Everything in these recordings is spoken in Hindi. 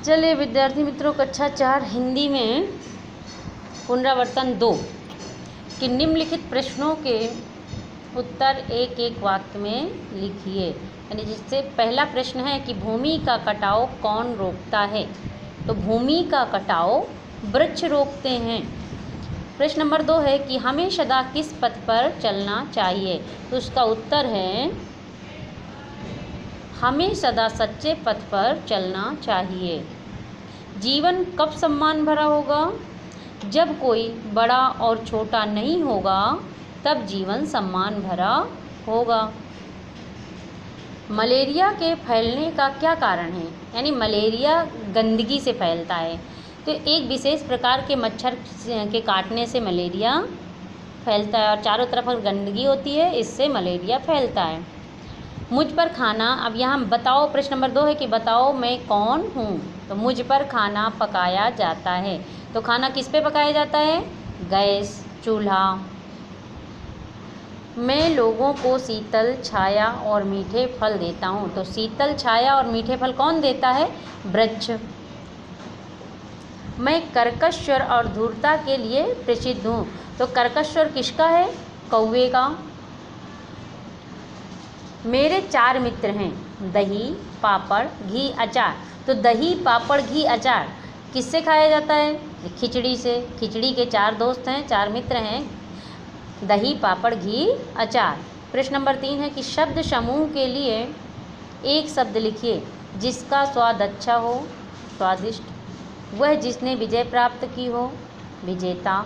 चलिए विद्यार्थी मित्रों, कक्षा 4 हिंदी में पुनरावर्तन 2 कि निम्नलिखित प्रश्नों के उत्तर एक एक वाक्य में लिखिए। यानी जिससे पहला प्रश्न है कि भूमि का कटाव कौन रोकता है, तो भूमि का कटाव वृक्ष रोकते हैं। प्रश्न नंबर 2 है कि हमें सदा किस पथ पर चलना चाहिए, तो उसका उत्तर है हमें सदा सच्चे पथ पर चलना चाहिए। जीवन कब सम्मान भरा होगा, जब कोई बड़ा और छोटा नहीं होगा, तब जीवन सम्मान भरा होगा। मलेरिया के फैलने का क्या कारण है, यानी मलेरिया गंदगी से फैलता है। तो एक विशेष प्रकार के मच्छर के काटने से मलेरिया फैलता है और चारों तरफ अगर गंदगी होती है, इससे मलेरिया फैलता है। मुझ पर खाना, अब यहाँ बताओ, प्रश्न नंबर 2 है कि बताओ मैं कौन हूँ, तो मुझ पर खाना पकाया जाता है। तो खाना किस पे पकाया जाता है? गैस, चूल्हा। मैं लोगों को शीतल छाया और मीठे फल देता हूँ, तो शीतल छाया और मीठे फल कौन देता है? वृक्ष। मैं कर्कश स्वर और धूर्तता के लिए प्रसिद्ध हूँ, तो कर्कश स्वर किसका है? कौवे का। मेरे 4 मित्र हैं, दही, पापड़, घी, अचार। तो दही, पापड़, घी, अचार किससे खाया जाता है? खिचड़ी से। खिचड़ी के 4 दोस्त हैं, 4 मित्र हैं, दही, पापड़, घी, अचार। प्रश्न नंबर 3 है कि शब्द समूह के लिए एक शब्द लिखिए जिसका स्वाद अच्छा हो, स्वादिष्ट। वह जिसने विजय प्राप्त की हो, विजेता।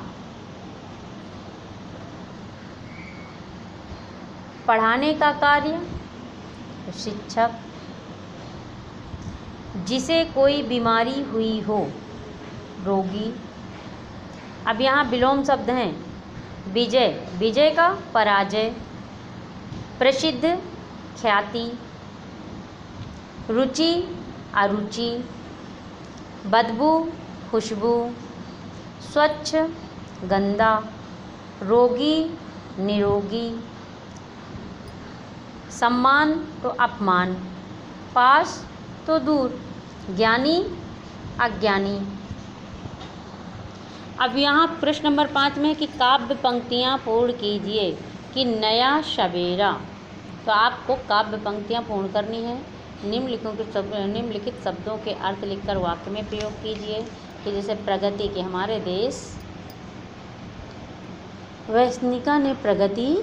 पढ़ाने का कार्य, शिक्षक। जिसे कोई बीमारी हुई हो, रोगी। अब यहाँ विलोम शब्द हैं। विजय, विजय का पराजय। प्रसिद्ध, ख्याति। रुचि, अरुचि। बदबू, खुशबू। स्वच्छ, गंदा। रोगी, निरोगी। सम्मान तो अपमान। पास तो दूर। ज्ञानी, अज्ञानी। अब यहाँ प्रश्न नंबर 5 में कि काव्य पंक्तियाँ पूर्ण कीजिए कि नया सवेरा। तो आपको काव्य पंक्तियाँ पूर्ण करनी है। निम्नलिखित शब्दों के अर्थ लिखकर वाक्य में प्रयोग कीजिए कि जैसे प्रगति, कि हमारे देश वैज्ञानिका ने प्रगति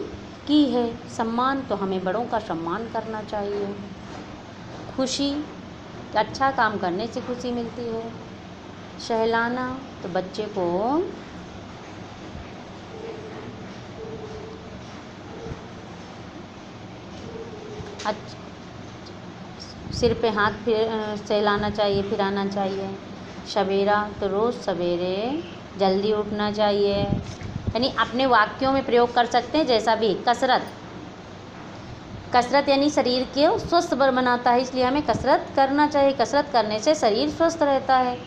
की है। सम्मान तो हमें बड़ों का सम्मान करना चाहिए। खुशी, अच्छा काम करने से खुशी मिलती है। सहलाना, तो बच्चे को सिर पे हाथ सहलाना चाहिए, फिराना चाहिए। सवेरा, तो रोज़ सवेरे जल्दी उठना चाहिए। यानी अपने वाक्यों में प्रयोग कर सकते हैं जैसा भी। कसरत, कसरत यानी शरीर को स्वस्थ बनाता है, इसलिए हमें कसरत करना चाहिए। कसरत करने से शरीर स्वस्थ रहता है।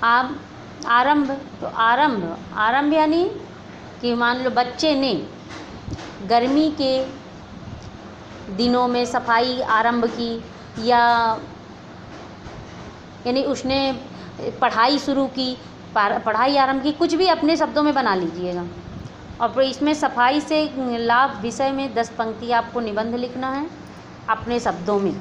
आरंभ, तो आरंभ, आरंभ यानी कि मान लो बच्चे ने गर्मी के दिनों में सफाई आरंभ की, या यानी उसने पढ़ाई शुरू की, पढ़ाई आरंभ की, कुछ भी अपने शब्दों में बना लीजिएगा। और इसमें सफाई से लाभ विषय में 10 पंक्ति आपको निबंध लिखना है अपने शब्दों में।